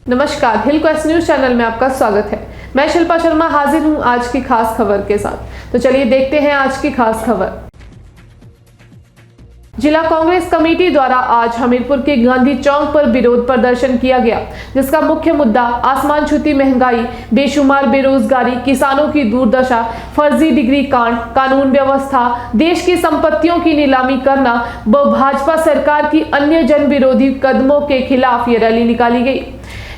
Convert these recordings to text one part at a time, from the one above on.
नमस्कार, हिल quest news channel में आपका स्वागत है। मैं शिल्पा शर्मा हाजिर हूं आज की खास खबर के साथ। तो चलिए देखते हैं आज की खास खबर। जिला कांग्रेस कमेटी द्वारा आज हमीरपुर के गांधी चौक पर विरोध प्रदर्शन किया गया, जिसका मुख्य मुद्दा आसमान छूती महंगाई, बेशुमार बेरोजगारी, किसानों की दुर्दशा, फर्जी डिग्री कांड, कानून व्यवस्था, देश की संपत्तियों की नीलामी करना व भाजपा सरकार की अन्य जन विरोधी कदमों के खिलाफ ये रैली निकाली गई।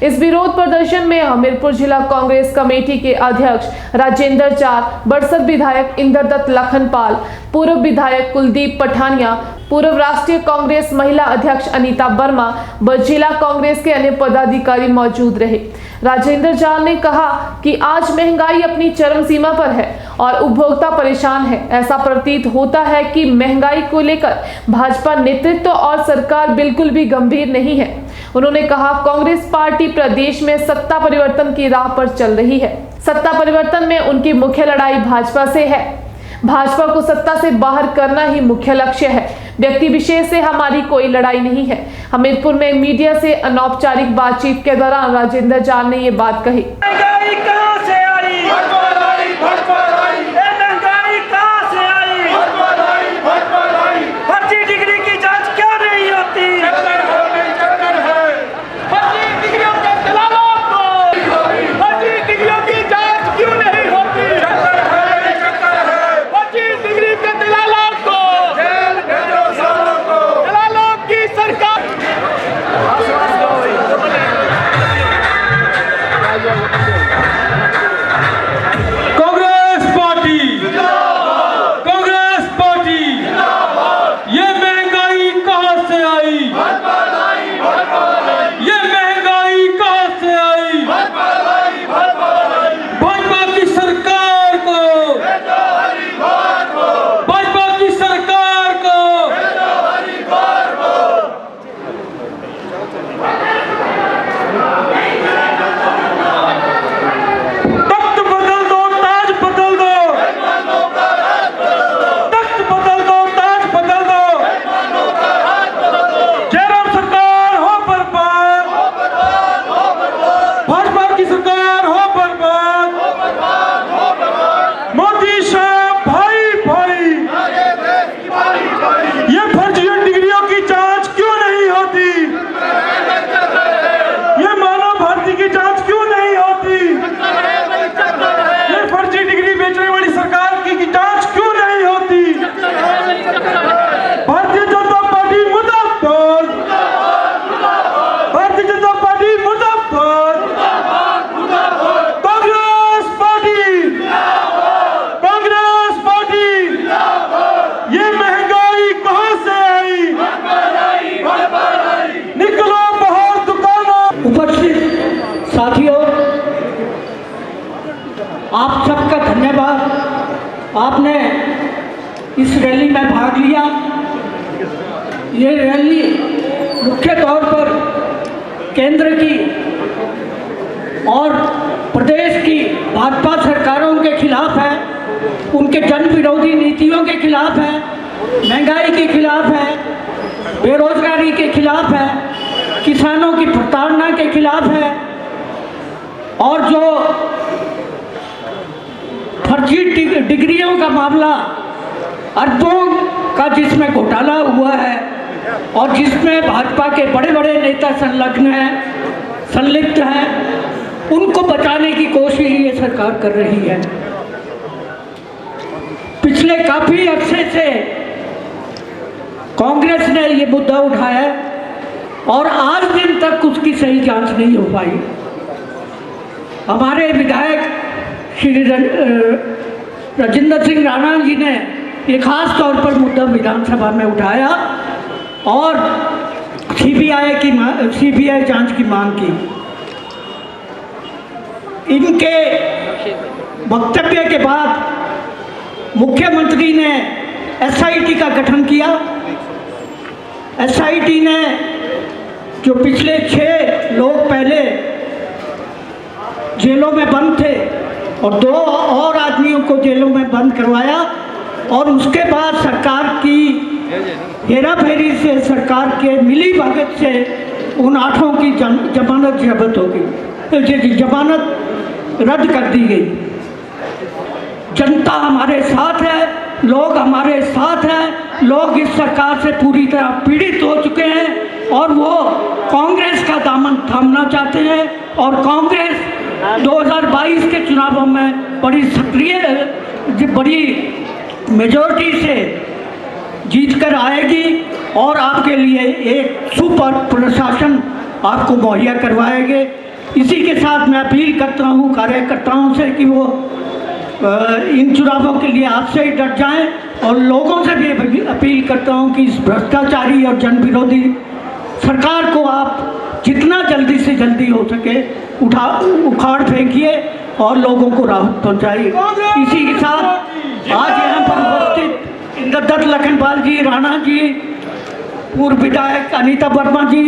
इस विरोध प्रदर्शन में हमीरपुर जिला कांग्रेस कमेटी के अध्यक्ष राजेंद्र चार, बरसत विधायक इंद्रदत्त लखनपाल, पूर्व विधायक कुलदीप पठानिया, पूर्व राष्ट्रीय कांग्रेस महिला अध्यक्ष अनीता वर्मा व जिला कांग्रेस के अन्य पदाधिकारी मौजूद रहे। राजेंद्र चार ने कहा कि आज महंगाई अपनी चरम सीमा पर है और उपभोक्ता परेशान है। ऐसा प्रतीत होता है कि महंगाई को लेकर भाजपा नेतृत्व और सरकार बिल्कुल भी गंभीर नहीं है। उन्होंने कहा कांग्रेस पार्टी प्रदेश में सत्ता परिवर्तन की राह पर चल रही है। सत्ता परिवर्तन में उनकी मुख्य लड़ाई भाजपा से है। भाजपा को सत्ता से बाहर करना ही मुख्य लक्ष्य है। व्यक्ति विशेष से हमारी कोई लड़ाई नहीं है। हमीरपुर में मीडिया से अनौपचारिक बातचीत के दौरान राजेंद्र चार ने ये बात कही। महंगाई कहां से आई? महंगाई कहां से आई? फर्जी डिग्री की जांच क्यों नहीं होती? फर्जी डिग्रियों के दलालों को फर्जी डिग्रियों की जांच क्यों नहीं होती? फर्जी डिग्री के दलालों को दलालों की सरकार। कांग्रेस पार्टी ये महंगाई कहां से आई? ये महंगाई कहां से आई? भाजपा की सरकार को, भाजपा की सरकार को तख्त बदल दो, ताज बदल दो, तख्त बदल दो, ताज बदल दो। जयराम सरकार हो बर्बाद, भाजपा की सरकार हो बर्बाद। मोदी साहब भाई भाई, ये फर्जी डिग्रियों की जांच क्यों नहीं होती? ये मानव भारती की जांच क्यों नहीं होती? ये फर्जी डिग्री बेचने वाली सरकार की जांच क्यों नहीं होती? भारतीय जनता पार्टी मुर्दाबाद, भारतीय जनता पार्टी मुर्दाबाद। कांग्रेस पार्टी ये महंगाई कहां से आई? निकलो बाहर दुकानों। उपस्थित साथियों, आप सबका धन्यवाद। आपने इस रैली में भाग लिया। ये रैली मुख्य तौर पर केंद्र की और प्रदेश की भाजपा सरकारों के खिलाफ है, उनके जन विरोधी नीतियों के खिलाफ है, महंगाई के खिलाफ है, बेरोजगारी के खिलाफ है, किसानों की प्रताड़ना के खिलाफ है और जो फर्जी डिग्रियों का मामला अरबों का जिसमें घोटाला हुआ है और जिसमें भाजपा के बड़े बड़े नेता संलिप्त हैं, उनको बचाने की कोशिश ये सरकार कर रही है। पिछले काफी अरसे से कांग्रेस ने ये मुद्दा उठाया और आज दिन तक उसकी सही जांच नहीं हो पाई। हमारे विधायक श्री राजेंद्र सिंह राणा जी ने ये खास तौर पर मुद्दा विधानसभा में उठाया और सीबीआई जांच की मांग की। इनके वक्तव्य के बाद मुख्यमंत्री ने एसआईटी का गठन किया। एसआईटी ने जो पिछले 6 लोग पहले जेलों में बंद थे और 2 और आदमियों को जेलों में बंद करवाया और उसके बाद सरकार की हेरा फेरी से, सरकार के मिली भगत से उन 8 की जमानत जब्त हो गई, जमानत रद्द कर दी गई। जनता हमारे साथ है, लोग हमारे साथ हैं। लोग इस सरकार से पूरी तरह पीड़ित हो चुके हैं और वो कांग्रेस का दामन थामना चाहते हैं। और कांग्रेस 2022 के चुनावों में बड़ी सक्रिय, बड़ी मेजॉरिटी से जीत कर आएगी और आपके लिए एक सुपर प्रशासन आपको मुहैया करवाएंगे। इसी के साथ मैं अपील करता हूँ कार्यकर्ताओं से कि वो इन चुनावों के लिए आपसे ही डट जाएं और लोगों से भी अपील करता हूं कि इस भ्रष्टाचारी और जन विरोधी सरकार को आप जितना जल्दी से जल्दी हो सके उखाड़ फेंकिए और लोगों को राहत पहुंचाइए। इसी के साथ आज यहाँ पर उपस्थित इंद्रदत्त लखनपाल जी, राणा जी, पूर्व विधायक अनीता वर्मा जी,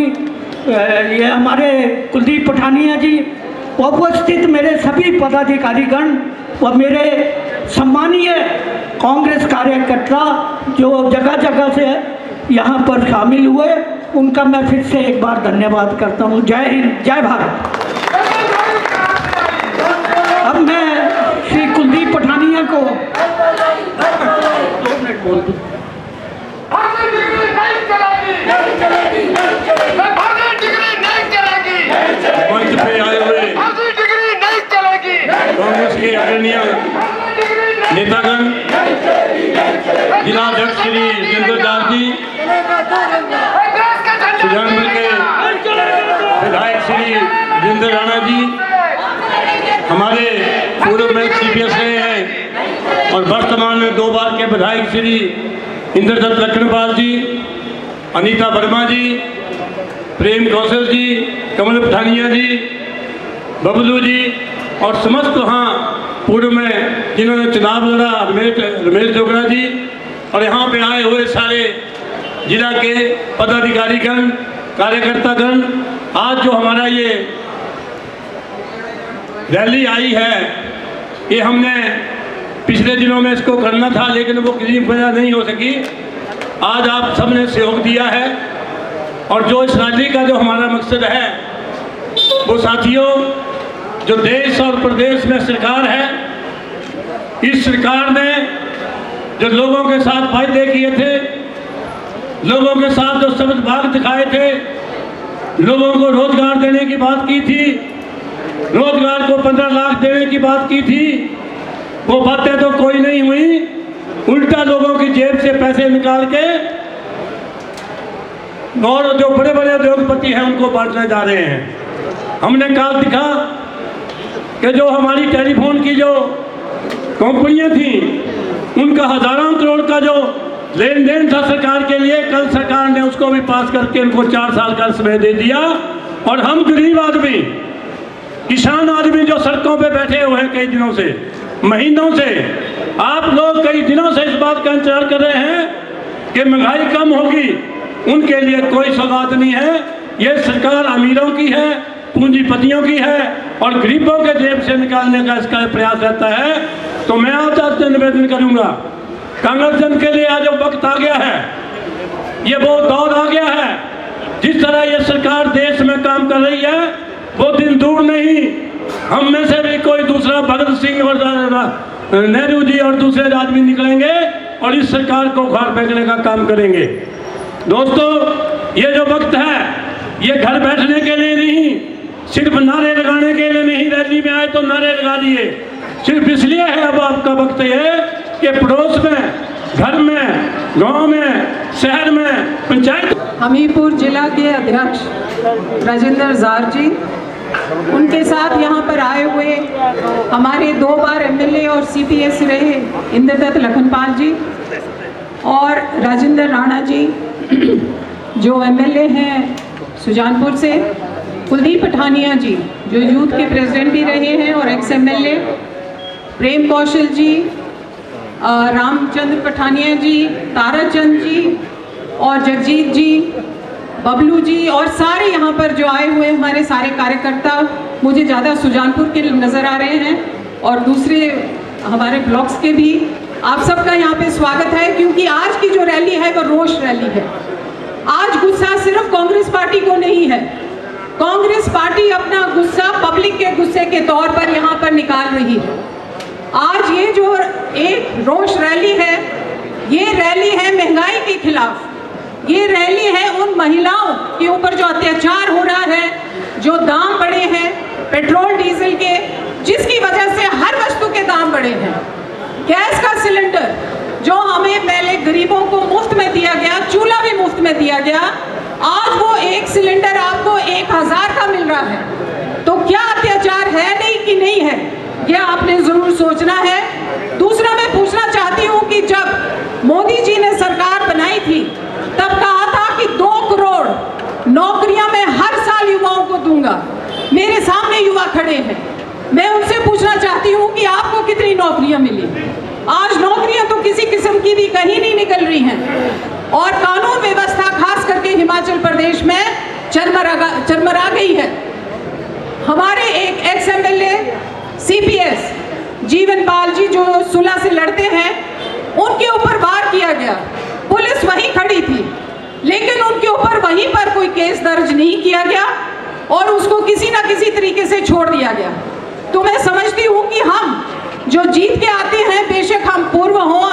ये हमारे कुलदीप पठानिया जी, उपस्थित मेरे सभी पदाधिकारीगण और मेरे सम्मानीय कांग्रेस कार्यकर्ता जो जगह जगह से यहाँ पर शामिल हुए, उनका मैं फिर से एक बार धन्यवाद करता हूँ। जय हिंद, जय भारत। अब मैं श्री कुलदीप पठानिया को 2 मिनट बोल दूँ। मंच पे आए हुए कांग्रेस के आदरणीय नेतागण, जिलाध्यक्ष श्री जितेंद्र दास जी, सुजानपुर के विधायक श्री जितेंद्र राणा जी, हमारे पूर्व में CPS रहे हैं और वर्तमान में 2 बार के विधायक श्री इंद्रदत्त लखनपाल जी, अनीता वर्मा जी, प्रेम कौशल जी, कमल पठानिया जी, बबलू जी और समस्त वहाँ पूर्व में जिन्होंने चुनाव लड़ा, रमेश डोगरा जी, और यहाँ पे आए हुए सारे जिला के पदाधिकारीगण, कार्यकर्तागण। आज जो हमारा ये रैली आई है, ये हमने पिछले दिनों में इसको करना था लेकिन वो किसी वजह नहीं हो सकी। आज आप सबने सहयोग दिया है और जो इस रैली का जो हमारा मकसद है वो साथियों, जो देश और प्रदेश में सरकार है, इस सरकार ने जो लोगों के साथ वायदे किए थे, लोगों के साथ जो सबक भाग दिखाए थे, लोगों को रोजगार देने की बात की थी, रोजगार को 15 लाख देने की बात की थी, वो बातें तो कोई नहीं हुई। उल्टा लोगों की जेब से पैसे निकाल के और जो बड़े बड़े उद्योगपति हैं उनको बांटने जा रहे हैं। हमने कहा दिखा कि जो हमारी टेलीफोन की जो कंपनियां थी, उनका हजारों करोड़ का जो लेन देन था सरकार के लिए, कल सरकार ने उसको भी पास करके उनको 4 साल का समय दे दिया। और हम गरीब आदमी, किसान आदमी जो सड़कों पे बैठे हुए हैं कई दिनों से, महीनों से, आप लोग कई दिनों से इस बात का इंतजार कर रहे हैं कि महंगाई कम होगी, उनके लिए कोई सौगात नहीं है। ये सरकार अमीरों की है, पूंजीपतियों की है और गरीबों के जेब से निकालने का इसका प्रयास रहता है। तो मैं आज निवेदन करूंगा, कांग्रेस जन के लिए आज वक्त आ गया है, ये वो दौर आ गया है। जिस तरह ये सरकार देश में काम कर रही है वो दिन दूर नहीं, हम में से भी कोई दूसरा भगत सिंह और नेहरू जी और दूसरे आदमी निकलेंगे और इस सरकार को उखाड़ फेंकने का काम करेंगे। दोस्तों, ये जो वक्त है ये घर बैठने के लिए नहीं, सिर्फ नारे लगाने के लिए नहीं, रैली में आए तो नारे लगा दिए, सिर्फ इसलिए है अब आपका वक्त ये कि पड़ोस में, घर में, गांव में, शहर में, पंचायत। हमीरपुर जिला के अध्यक्ष राजेंद्र जार जी, उनके साथ यहाँ पर आए हुए हमारे 2 बार MLA और CPS रहे इंद्रदत्त लखनपाल जी और राजेंद्र राणा जी जो MLA हैं सुजानपुर से, कुलदीप पठानिया जी जो यूथ के प्रेसिडेंट भी रहे हैं और ex-MLA, प्रेम कौशल जी, रामचंद्र पठानिया जी, ताराचंद जी और जगजीत जी, बबलू जी और सारे यहाँ पर जो आए हुए हमारे सारे कार्यकर्ता, मुझे ज़्यादा सुजानपुर के नज़र आ रहे हैं और दूसरे हमारे ब्लॉक्स के भी। आप सबका यहाँ पे स्वागत है क्योंकि आज की जो रैली है वो रोष रैली है। आज गुस्सा सिर्फ कांग्रेस पार्टी को नहीं है, कांग्रेस पार्टी अपना गुस्सा पब्लिक के गुस्से के तौर पर यहाँ पर निकाल रही है। आज ये जो एक रोष रैली है, ये रैली है महंगाई के खिलाफ, ये रैली है उन महिलाओं के ऊपर जो अत्याचार हो रहा है, जो दाम बढ़े हैं पेट्रोल डीजल के, जिसकी वजह से हर वस्तु के दाम बढ़े हैं। गैस का सिलेंडर जो हमें पहले गरीबों को मुफ्त में दिया गया, चूल्हा भी मुफ्त में दिया गया, आज वो एक सिलेंडर आपको 1000 का मिल रहा है। तो क्या अत्याचार है नहीं कि नहीं है, ये आपने जरूर सोचना है। दूसरा मैं पूछना चाहती हूँ कि जब मोदी जी ने सरकार बनाई थी तब कहा था कि 2 करोड़ नौकरियां मैं हर साल युवाओं को दूंगा। मेरे सामने युवा खड़े हैं, मैं उनसे पूछना चाहती हूँ कि आपको कितनी नौकरियां मिली? आज नौकरियां तो किसी किस्म की भी कहीं नहीं निकल रही हैं और कानून व्यवस्था खास करके हिमाचल प्रदेश में चरमरा गई है। हमारे एक एक्स एमएलए सीपीएस जीवन पाल जी जो सुलह से लड़ते हैं, उनके ऊपर वार किया गया, पुलिस वहीं खड़ी थी, लेकिन उनके ऊपर वहीं पर कोई केस दर्ज नहीं किया गया और उसको किसी ना किसी तरीके से छोड़ दिया गया। तो मैं समझती हूँ कि हम जो जीत के आते हैं, बेशक हम पूर्व हों,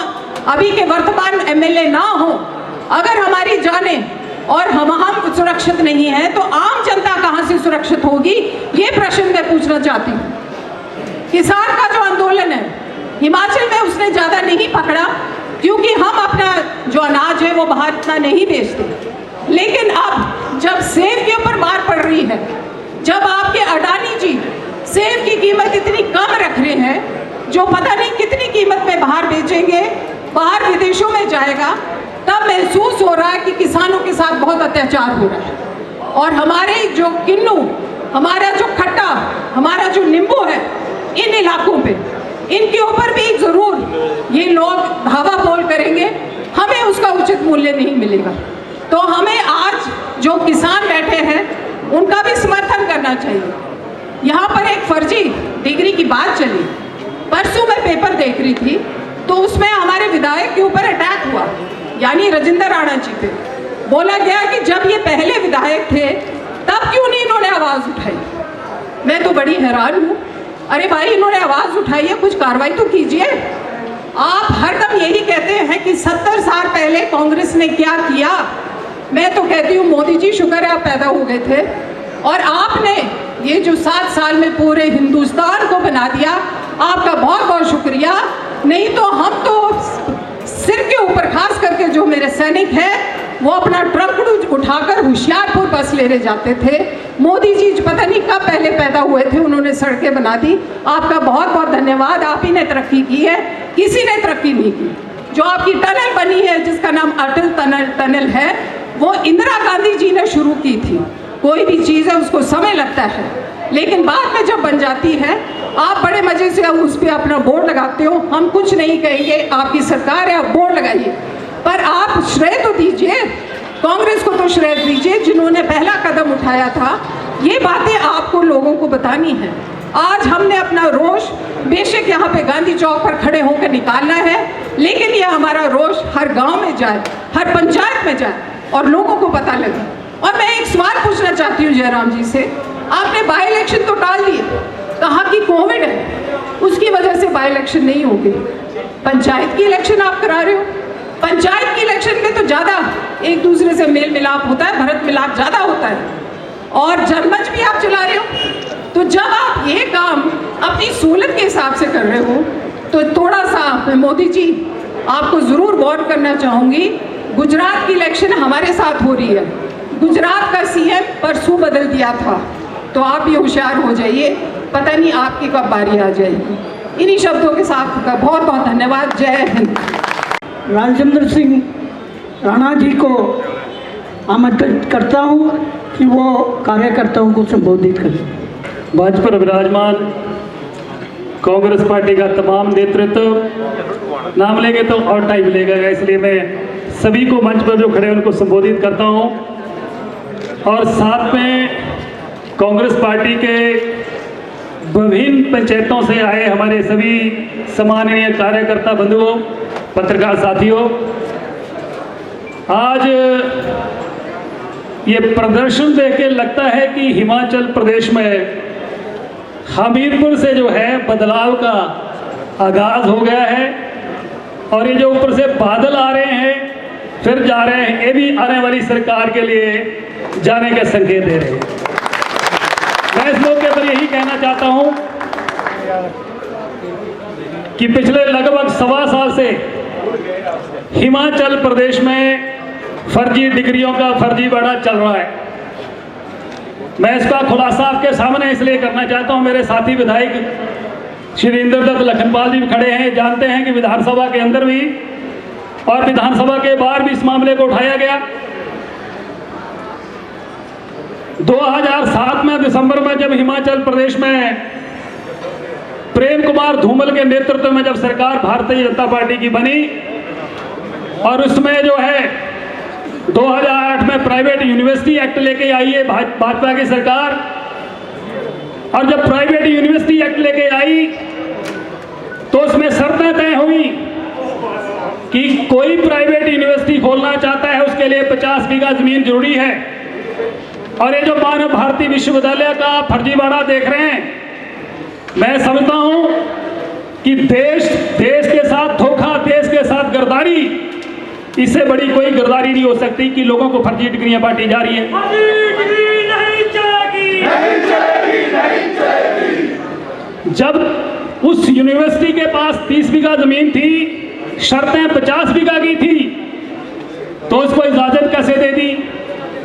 अभी के वर्तमान एमएलए ना हो, अगर हमारी जाने और हम सुरक्षित नहीं हैं तो आम जनता कहाँ से सुरक्षित होगी, ये प्रश्न मैं पूछना चाहती हूँ। किसान का जो आंदोलन है हिमाचल में, उसने ज़्यादा नहीं पकड़ा क्योंकि हम अपना जो अनाज है वो बाहर इतना नहीं बेचते। लेकिन अब जब सेब के ऊपर मार पड़ रही है, जब आपके अडानी जी सेब की कीमत इतनी कम रख रहे हैं जो पता नहीं कितनी कीमत में बाहर बेचेंगे, बाहर विदेशों में जाएगा, तब महसूस हो रहा है कि किसानों के साथ बहुत अत्याचार हो रहा है। और हमारे जो किन्नू, हमारा जो खट्टा, हमारा जो नींबू है, इन इलाकों पे इनके ऊपर भी जरूर ये लोग धावा बोल करेंगे, हमें उसका उचित मूल्य नहीं मिलेगा। तो हमें आज जो किसान बैठे हैं उनका भी समर्थन करना चाहिए। यहाँ पर एक फर्जी डिग्री की बात चली, परसों मैं पेपर देख रही थी तो उसमें हमारे विधायक के ऊपर अटैक हुआ, यानी राजेंद्र राणा जी पे बोला गया कि जब ये पहले विधायक थे तब क्यों नहीं इन्होंने आवाज़ उठाई। मैं तो बड़ी हैरान हूँ, अरे भाई इन्होंने आवाज़ उठाई है, कुछ कार्रवाई तो कीजिए। आप हरदम यही कहते हैं कि 70 साल पहले कांग्रेस ने क्या किया। मैं तो कहती हूँ मोदी जी शुक्र है आप पैदा हो गए थे और आपने ये जो 7 साल में पूरे हिंदुस्तान को बना दिया, आपका बहुत बहुत शुक्रिया। नहीं तो हम तो सिर के ऊपर खास करके जो मेरे सैनिक हैं वो अपना ट्रक उठाकर होशियारपुर बस लेने जाते थे। मोदी जी पता नहीं कब पहले पैदा हुए थे, उन्होंने सड़कें बना दी। आपका बहुत बहुत धन्यवाद, आप ही ने तरक्की की है, किसी ने तरक्की नहीं की। जो आपकी टनल बनी है जिसका नाम अटल टनल है, वो इंदिरा गांधी जी ने शुरू की थी। कोई भी चीज़ है उसको समय लगता है, लेकिन बाद में जब बन जाती है आप बड़े मज़े से उस पर अपना बोर्ड लगाते हो। हम कुछ नहीं कहेंगे, आपकी सरकार है, आप बोर्ड लगाइए, पर आप श्रेय तो दीजिए, कांग्रेस को तो श्रेय दीजिए जिन्होंने पहला कदम उठाया था। ये बातें आपको लोगों को बतानी है। आज हमने अपना रोष बेशक यहाँ पे गांधी चौक पर खड़े होकर निकालना है, लेकिन ये हमारा रोष हर गांव में जाए, हर पंचायत में जाए और लोगों को पता लगे। और मैं एक सवाल पूछना चाहती हूँ जयराम जी से, आपने बाई इलेक्शन तो टाल दिए, कहा कि कोविड है उसकी वजह से बाई इलेक्शन नहीं होगी। पंचायत की इलेक्शन आप करा रहे हो, पंचायत की इलेक्शन में तो ज़्यादा एक दूसरे से मेल मिलाप होता है, भरत मिलाप ज़्यादा होता है, और जनमंच भी आप चला रहे हो। तो जब आप ये काम अपनी सहूलत के हिसाब से कर रहे हो तो थोड़ा सा मोदी जी आपको ज़रूर गौर करना चाहूँगी। गुजरात की इलेक्शन हमारे साथ हो रही है, गुजरात का सीएम परसों बदल दिया था, तो आप भी होशियार हो जाइए, पता नहीं आपकी कब बारी आ जाएगी। इन्हीं शब्दों के साथ का बहुत बहुत धन्यवाद। जय हिंद। राजेंद्र सिंह राणा जी को आमंत्रित करता हूँ कि वो कार्यकर्ताओं को संबोधित करें। मंच पर विराजमान कांग्रेस पार्टी का तमाम नेतृत्व, नाम लेंगे तो और टाइम लगेगा, इसलिए मैं सभी को मंच पर जो खड़े हैं उनको संबोधित करता हूं। और साथ में कांग्रेस पार्टी के विभिन्न पंचायतों से आए हमारे सभी सम्माननीय कार्यकर्ता बंधुओं, पत्रकार साथियों, आज ये प्रदर्शन देख के लगता है कि हिमाचल प्रदेश में हमीरपुर से जो है बदलाव का आगाज हो गया है, और ये जो ऊपर से बादल आ रहे हैं फिर जा रहे हैं, ये भी आने वाली सरकार के लिए जाने के संकेत दे रहे हैं। मैं इस मौके पर यही कहना चाहता हूं कि पिछले लगभग 1.25 साल से हिमाचल प्रदेश में फर्जी डिग्रियों का फर्जीवाड़ा चल रहा है। मैं इसका खुलासा आपके सामने इसलिए करना चाहता हूं, मेरे साथी विधायक श्री इंद्रदत्त लखनपाल जी भी खड़े हैं, जानते हैं कि विधानसभा के अंदर भी और विधानसभा के बाहर भी इस मामले को उठाया गया। 2007 में दिसंबर में जब हिमाचल प्रदेश में प्रेम कुमार धूमल के नेतृत्व में जब सरकार भारतीय जनता पार्टी की बनी, और उसमें जो है 2008 में प्राइवेट यूनिवर्सिटी एक्ट लेके आई है भाजपा की सरकार, और जब प्राइवेट यूनिवर्सिटी एक्ट लेके आई तो उसमें शर्तें तय हुई कि कोई प्राइवेट यूनिवर्सिटी खोलना चाहता है उसके लिए 50 बीघा जमीन जरूरी है। और ये जो मानव भारती विश्वविद्यालय का फर्जीवाड़ा देख रहे हैं, मैं समझता हूं कि देश के साथ धोखा, देश के साथ गद्दारी, इससे बड़ी कोई गद्दारी नहीं हो सकती कि लोगों को फर्जी डिग्रियां बांटी जा रही है। जब उस यूनिवर्सिटी के पास 30 बीघा जमीन थी, शर्तें 50 बीघा की थी, तो उसको इजाजत कैसे दे दी?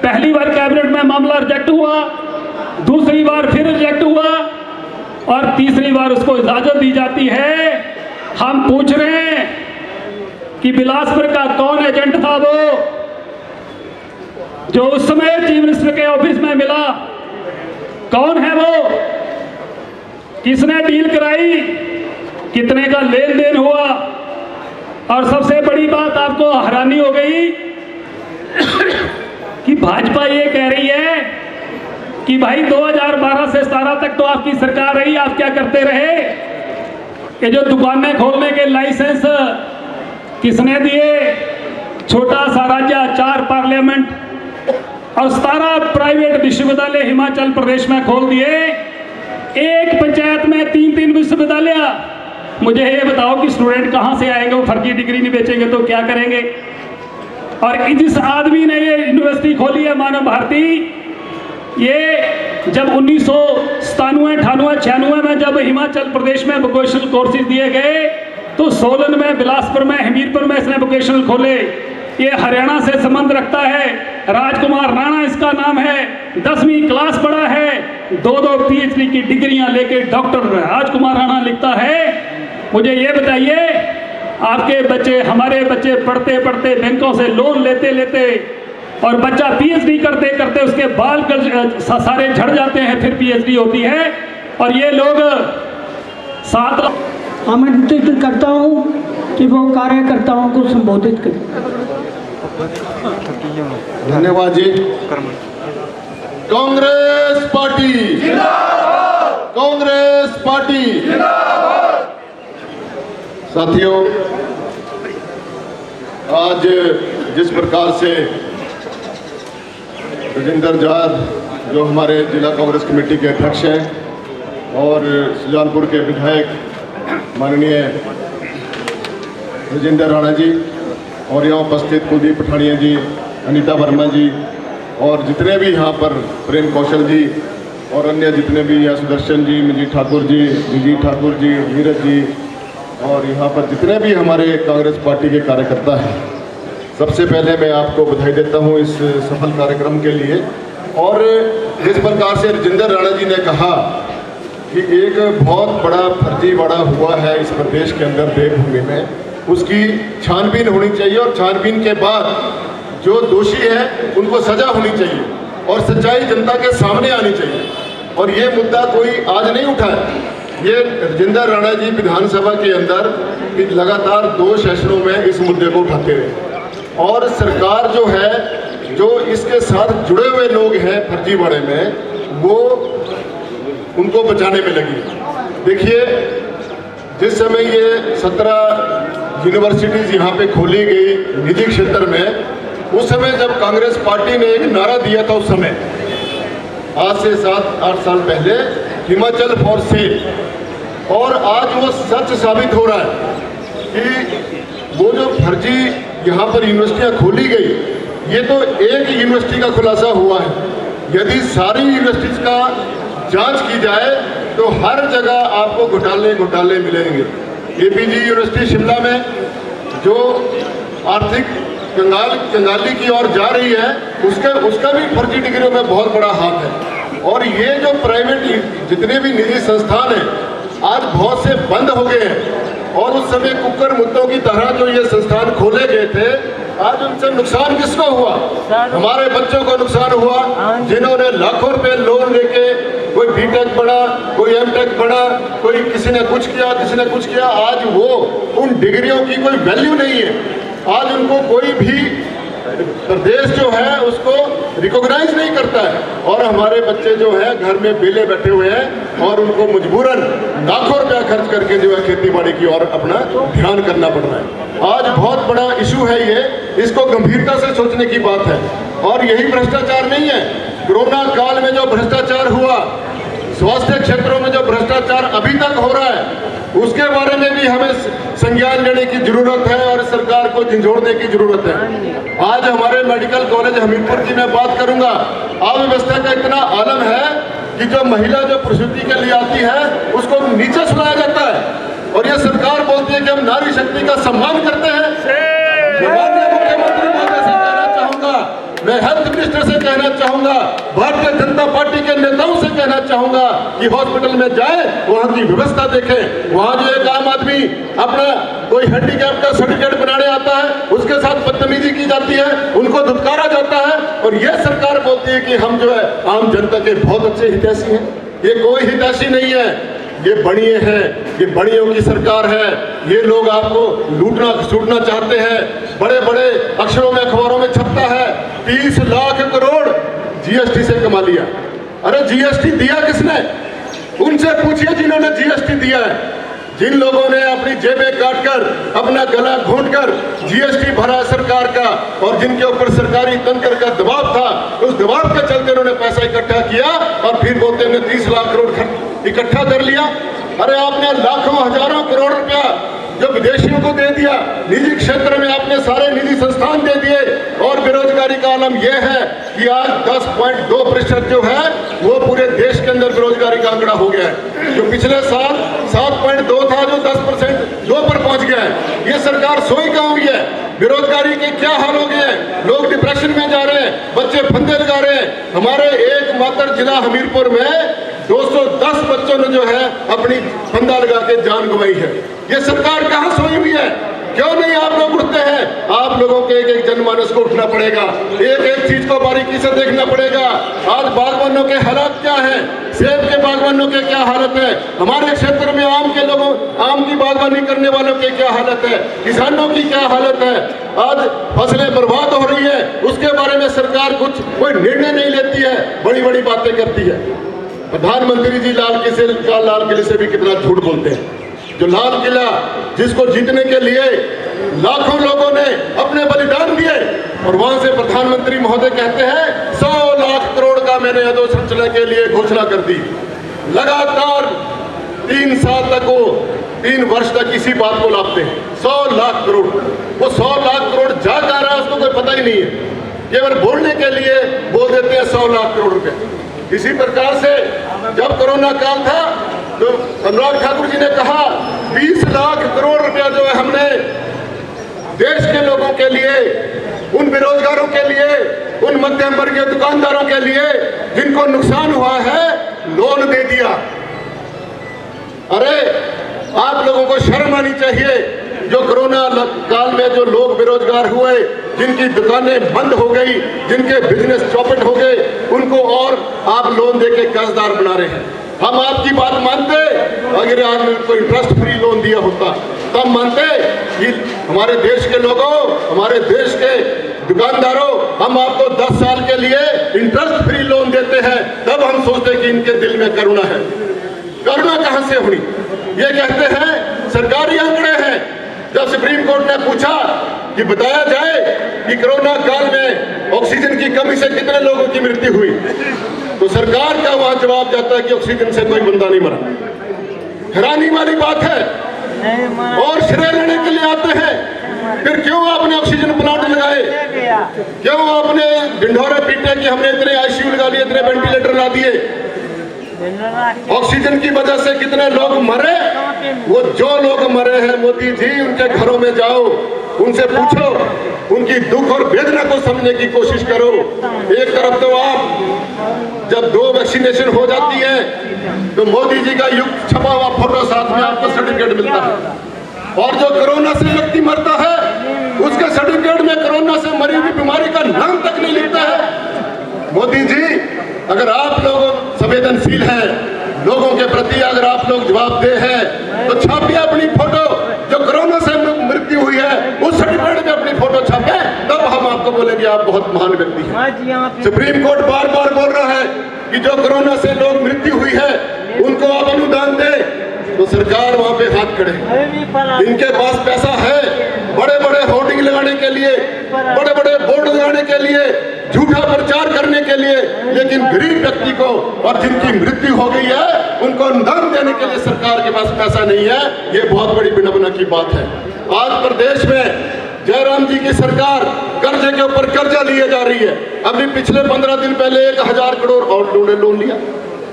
पहली बार कैबिनेट में मामला रिजेक्ट हुआ, दूसरी बार फिर रिजेक्ट हुआ, और तीसरी बार उसको इजाजत दी जाती है। हम पूछ रहे हैं कि बिलासपुर का कौन एजेंट था वो जो उस समय चीफ मिनिस्टर के ऑफिस में मिला? कौन है वो? किसने डील कराई? कितने का लेन देन हुआ? और सबसे बड़ी बात आपको हैरानी हो गई कि भाजपा ये कह रही है कि भाई 2012 से 17 तक तो आपकी सरकार रही, आप क्या करते रहे? कि जो दुकानें खोलने के लाइसेंस किसने दिए? छोटा सा राज्य, 4 पार्लियामेंट और 17 प्राइवेट विश्वविद्यालय हिमाचल प्रदेश में खोल दिए। एक पंचायत में 3-3 विश्वविद्यालय। मुझे ये बताओ कि स्टूडेंट कहां से आएंगे? वो फर्जी डिग्री नहीं बेचेंगे तो क्या करेंगे? और जिस आदमी ने ये यूनिवर्सिटी खोली है मानव भारती, ये जब 1997, 98, 96 में जब हिमाचल प्रदेश में वोकेशनल कोर्सेज दिए गए तो सोलन में, बिलासपुर में, हमीरपुर में इसने वोकेशनल खोले। ये हरियाणा से संबंध रखता है। राजकुमार राणा इसका नाम है, 10वीं क्लास पढ़ा है, 2-2 PhD की डिग्रियां लेके डॉक्टर राजकुमार राणा लिखता है। मुझे ये बताइए, आपके बच्चे, हमारे बच्चे पढ़ते पढ़ते, बैंकों से लोन लेते लेते, और बच्चा PhD करते करते उसके बाल सारे झड़ जाते हैं, फिर PhD होती है, और ये लोग 7 आमंत्रित करता हूँ कि वो कार्यकर्ताओं को संबोधित करें। धन्यवाद जी। कांग्रेस पार्टी जिंदाबाद, कांग्रेस पार्टी जिंदाबाद। साथियों, आज जिस प्रकार से राजेंद्र जार जो हमारे जिला कांग्रेस कमेटी के अध्यक्ष हैं और सुजानपुर के विधायक माननीय राजेंद्र राणा जी, और यहाँ उपस्थित कुलदीप पठानिया जी, अनीता वर्मा जी, और जितने भी यहाँ पर प्रेम कौशल जी और अन्य जितने भी यहाँ सुदर्शन जी, मंजीत ठाकुर जी, विजय ठाकुर जी, नीरज जी, और यहाँ पर जितने भी हमारे कांग्रेस पार्टी के कार्यकर्ता हैं, सबसे पहले मैं आपको बधाई देता हूँ इस सफल कार्यक्रम के लिए। और जिस प्रकार से राजेंद्र राणा जी ने कहा कि एक बहुत बड़ा फर्जीवाड़ा हुआ है इस प्रदेश के अंदर देवभूमि में, उसकी छानबीन होनी चाहिए, और छानबीन के बाद जो दोषी है उनको सजा होनी चाहिए और सच्चाई जनता के सामने आनी चाहिए। और ये मुद्दा कोई आज नहीं उठा है, ये राजेंद्र राणा जी विधानसभा के अंदर लगातार 2 सेशनों में इस मुद्दे को उठाते रहे, और सरकार जो है, जो इसके साथ जुड़े हुए लोग हैं फर्जीवाड़े में, वो उनको बचाने में लगी। देखिए, जिस समय ये 17 यूनिवर्सिटीज़ यहाँ पे खोली गई निजी क्षेत्र में, उस समय जब कांग्रेस पार्टी ने एक नारा दिया था, उस समय आज से 7-8 साल पहले, हिमाचल फॉर सेल, और आज वो सच साबित हो रहा है कि वो जो फर्जी यहाँ पर यूनिवर्सिटियाँ खोली गई, ये तो एक यूनिवर्सिटी का खुलासा हुआ है। यदि सारी यूनिवर्सिटीज का जांच की जाए तो हर जगह आपको घोटाले मिलेंगे। एपीजी यूनिवर्सिटी शिमला में जो आर्थिक कंगाली की ओर जा रही है, उसका भी फर्जी डिग्रियों में बहुत बड़ा हाथ है। और ये जो प्राइवेट जितने भी निजी संस्थान हैं, आज बहुत से बंद हो गए हैं, और उस समय कुकर मुद्दों की तरह जो ये संस्थान खोले गए थे, आज उनसे नुकसान किसको हुआ? हमारे बच्चों को नुकसान हुआ, जिन्होंने लाखों रुपए लोन लेके कोई बीटेक पढ़ा, कोई एमटेक पढ़ा, कोई किसी ने कुछ किया, किसी ने कुछ किया। आज वो उन डिग्रियों की कोई वैल्यू नहीं है। आज उनको कोई भी प्रदेश जो है उसको रिकॉग्नाइज नहीं करता है, और हमारे बच्चे जो है घर में बेले बैठे हुए हैं, और उनको मजबूरन लाखों रुपया खर्च करके जो है खेती बाड़ी की ओर अपना ध्यान करना पड़ रहा है। आज बहुत बड़ा इशू है ये, इसको गंभीरता से सोचने की बात है। और यही भ्रष्टाचार नहीं है, कोरोना काल में जो भ्रष्टाचार हुआ, स्वास्थ्य क्षेत्रों में जो भ्रष्टाचार अभी तक हो रहा है, उसके बारे में भी हमें संज्ञान लेने की जरूरत है और सरकार को झंझोड़ने की जरूरत है। आज हमारे मेडिकल कॉलेज हमीरपुर की मैं बात करूंगा, अव्यवस्था का इतना आलम है कि जो महिला जो प्रसूति के लिए आती है उसको नीचे सुलाया जाता है, और ये सरकार बोलती है कि हम नारी शक्ति का सम्मान करते हैं। माननीय मुख्यमंत्री महोदय से कहना चाहूंगा, मैं हेल्थ मिनिस्टर से कहना चाहूंगा, भारतीय जनता पार्टी के नेताओं से कहना चाहूंगा कि हॉस्पिटल में जाए, वहां की व्यवस्था देखें। वहां जो एक आम आदमी अपना कोई हैंडीकैप का सर्टिफिकेट बनाने आता है, उसके साथ बदतमीजी की जाती है, उनको धुतकारा जाता है, और यह सरकार बोलती है कि हम जो है आम जनता के बहुत अच्छे हितैषी हैं। ये कोई हितैषी नहीं है, ये बणिए हैं, ये बणियों की सरकार है। ये लोग आपको लूटना सूटना चाहते हैं। बड़े बड़े अक्षरों में अखबारों में छपता है 30 लाख करोड़ जीएसटी से कमा लिया। अरे जीएसटी दिया किसने? उनसे पूछिए जिन्होंने जीएसटी दिया है, जिन लोगों ने अपनी जेबें काटकर, अपना गला घोंटकर जीएसटी भरा सरकार का, और जिनके ऊपर सरकारी तंत्र का दबाव था, उस दबाव के चलते उन्होंने पैसा इकट्ठा किया, और फिर बोलते हैं 30 लाख करोड़ इकट्ठा कर लिया। अरे आपने लाखों हजारों करोड़ रुपया जो विदेशियों को दे दिया, निजी क्षेत्र में आपने सारे निजी संस्थान दे दिए, और बेरोजगारी का आलम यह है कि आज 10.2% जो है वो पूरे देश के अंदर बेरोजगारी का आंकड़ा हो गया है। जो पिछले साल 7.2 था, जो 10% 2 पर पहुंच गया है। ये सरकार सोई कहाँ हुई है? बेरोजगारी के क्या हाल हो गए हैं? लोग डिप्रेशन में जा रहे हैं, बच्चे फंदे लगा रहे हैं। हमारे एकमात्र जिला हमीरपुर में 210 बच्चों ने जो है अपनी फंदा लगा के जान गंवाई है। ये सरकार कहाँ सोई हुई है? क्यों नहीं आप लोग उठते हैं? आप लोगों के एक एक जनमानस को उठना पड़ेगा, एक एक चीज को बारीकी से देखना पड़ेगा। आज बागवानों के हालात क्या हैं? सेब के बागवानों के क्या हालत है? हमारे क्षेत्र में आम के लोगों, आम की बागवानी करने वालों की क्या हालत है? किसानों की क्या हालत है? आज फसलें बर्बाद हो रही है, उसके बारे में सरकार कोई निर्णय नहीं लेती है, बड़ी बड़ी बातें करती है। प्रधानमंत्री जी लाल किले से भी कितना झूठ बोलते हैं। जो लाल किला जिसको जीतने के लिए लाखों लोगों ने अपने बलिदान दिए, और वहां से प्रधानमंत्री महोदय कहते हैं 100 लाख करोड़ का मैंने अधोसंरचना के लिए घोषणा कर दी। लगातार 3 साल तक वो 3 वर्ष तक इसी बात को लापते हैं। 100 लाख करोड़, वो 100 लाख करोड़ जा रहा है उसको कोई पता ही नहीं है, केवल बोलने के लिए बोल देते हैं 100 लाख करोड़ रुपए। इसी प्रकार से जब कोरोना काल था तो अनुराग ठाकुर जी ने कहा 20 लाख करोड़ रुपया जो है हमने देश के लोगों के लिए, उन बेरोजगारों के लिए, उन मध्यम वर्गीय दुकानदारों के लिए जिनको नुकसान हुआ है, लोन दे दिया। अरे आप लोगों को शर्म आनी चाहिए। जो कोरोना काल में जो लोग बेरोजगार हुए, जिनकी दुकानें बंद हो गई, जिनके बिजनेस चौपट हो गए, उनको और आप लोन देके कर्जदार बना रहे हैं। हम आपकी बात मानते, अगर आपने कोई इंटरेस्ट फ्री लोन दिया होता तब मानते कि हमारे देश के लोगों, हमारे देश के दुकानदारों, हम आपको 10 साल के लिए इंटरेस्ट फ्री लोन देते हैं, तब हम सोचते कि इनके दिल में करुणा है। करुणा कहां से हुई? ये कहते हैं सरकारी आंकड़े हैं। जब सुप्रीम कोर्ट ने पूछा कि बताया जाए कि कोरोना काल में ऑक्सीजन की कमी से कितने लोगों की मृत्यु हुई, तो सरकार का वहां जवाब जाता है कि ऑक्सीजन से कोई बंदा नहीं मरा। हैरानी वाली बात है। और श्रेय लेने के लिए आते हैं, फिर क्यों आपने ऑक्सीजन प्लांट लगाए, क्यों आपने ढिंढोरे पीटे कि हमने इतने आईसीयू लगा लिए, इतने वेंटिलेटर ला दिए। ऑक्सीजन की वजह से कितने लोग मरे, वो जो लोग मरे हैं मोदी जी उनके घरों में जाओ, उनसे पूछो, उनकी दुख और वेदना को समझने की कोशिश करो। एक तरफ तो आप जब 2 वैक्सीनेशन हो जाती है तो मोदी जी का युक्त छपा हुआ फोटो साथ में आपको सर्टिफिकेट मिलता है, और जो कोरोना से व्यक्ति मरता है उसके सर्टिफिकेट में कोरोना से मरी हुई बीमारी का नाम तक नहीं लिखता है। मोदी जी, अगर आप लोग संवेदनशील हैं, लोगों के प्रति अगर आप लोग जवाबदेह हैं, तो छापिए अपनी फोटो, जो कोरोना से मृत्यु हुई है उस सर्टिफिकेट में अपनी फोटो छापे, तब हम आपको बोलेंगे आप बहुत महान व्यक्ति हैं। सुप्रीम कोर्ट बार बार बोल रहा है कि जो कोरोना से लोग मृत्यु हुई है उनको आप अनुदान दें, तो सरकार वहां पे हाथ खड़े। इनके पास पैसा है बड़े बड़े होर्डिंग लगाने के लिए, बड़े बड़े बोर्ड लगाने के लिए, झूठा प्रचार करने के लिए, लेकिन गरीब व्यक्ति को और जिनकी मृत्यु हो गई है उनको अनुदान देने के लिए सरकार के पास पैसा नहीं है। ये बहुत बड़ी विडंबना की बात है। आज प्रदेश में जयराम जी की सरकार कर्जे के ऊपर कर्जा लिए जा रही है। अभी पिछले 15 दिन पहले 1000 करोड़ और लोन लिया।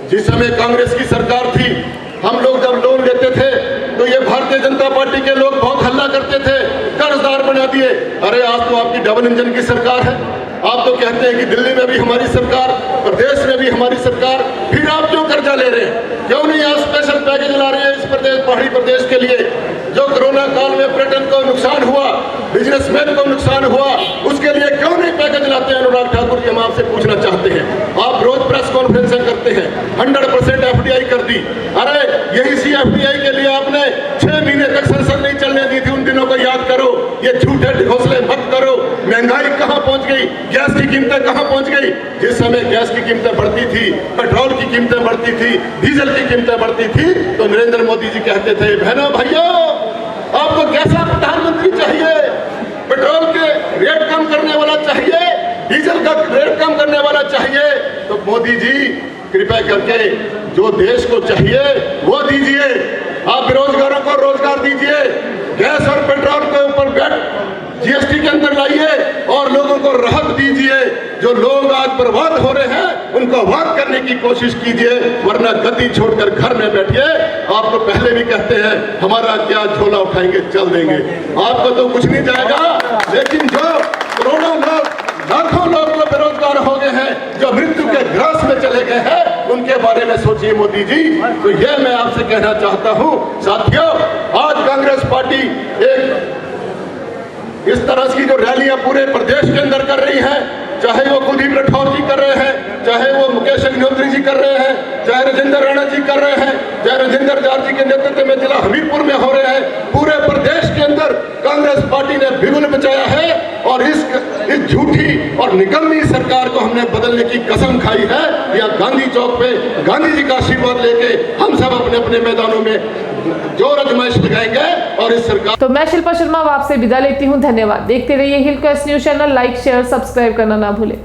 जिस समय कांग्रेस की सरकार थी, हम लोग जब लोन लेते थे तो ये भारतीय जनता पार्टी के लोग बहुत हल्ला करते थे, कर्जदार बना दिए। अरे आज तो आपकी डबल इंजन की सरकार है। आप तो कहते हैं कि दिल्ली में भी हमारी सरकार, प्रदेश में भी हमारी सरकार, फिर आप क्यों कर्जा ले रहे हैं? क्यों नहीं आप स्पेशल पैकेज ला रहे हैं इस प्रदेश, पहाड़ी प्रदेश के लिए? जो कोरोना काल में पर्यटन को नुकसान हुआ, बिजनेसमैन को नुकसान हुआ, उसके लिए क्यों नहीं पैकेज लाते हैं? अनुराग ठाकुर जी, हम आपसे पूछना चाहते हैं। आप रोज प्रेस कॉन्फ्रेंस करते हैं, 100% FDI कर दी। अरे यही सी FDI के लिए आपने 6 महीने तक संसद नहीं चलने दी थी। उन दिनों को याद करो, ये झूठे घोंसले मत करो। महंगाई कहां पहुंच गई, गैस की कीमतें कहां पहुंच गई? जिस समय गैस की कीमतें बढ़ती थी, पेट्रोल की कीमतें बढ़ती थी, डीजल की कीमतें बढ़ती थी, तो नरेंद्र मोदी जी कहते थे, बहनों भाइयों, आपको कैसा प्रधानमंत्री चाहिए? पेट्रोल के रेट कम करने वाला चाहिए, डीजल का रेट कम करने वाला चाहिए। तो मोदी जी कृपया करके जो देश को चाहिए वो दीजिए। आप बेरोजगारों को रोजगार दीजिए, गैस और पेट्रोल के ऊपर वैट GST के अंदर लाइए और लोगों को राहत दीजिए। जो लोग आज बर्बाद हो रहे हैं उनको आबाद करने की कोशिश कीजिए, वरना गद्दी छोड़कर घर में बैठिए। आप तो पहले भी कहते हैं हमारा क्या झोला उठाएंगे चल देंगे, आपको तो कुछ नहीं जाएगा। लेकिन जो करोड़ों लोग, लाखों लोग जो बेरोजगार हो गए हैं, जो मृत्यु के ग्रास में चले गए हैं, उनके बारे में सोचिए मोदी जी। तो यह मैं आपसे कहना चाहता हूं। साथियों, आज कांग्रेस पार्टी एक इस तरह की जो रैलियां पूरे प्रदेश के अंदर कर रही है, चाहे वो कुलदीप राठौर जी कर रहे हैं, चाहे वो मुकेश अग्निहोत्री जी कर रहे हैं, चाहे राजेंद्र राणा जी कर रहे हैं, चाहे राजेंद्र जार जी के नेतृत्व में जिला हमीरपुर में हो रहे हैं, पूरे प्रदेश के अंदर कांग्रेस पार्टी ने बिगुल बचाया है। और इस झूठी और निकम्मी सरकार को हमने बदलने की कसम खाई है। या गांधी चौक पे गांधी जी का आशीर्वाद लेके हम सब अपने अपने मैदानों में जोर आजमाइश लगाएंगे और इस सरकार। तो मैं शिल्पा शर्मा आपसे विदा लेती हूँ। धन्यवाद। देखते रहिए hill quest news channel. Like, share, subscribe करना ना भूलें।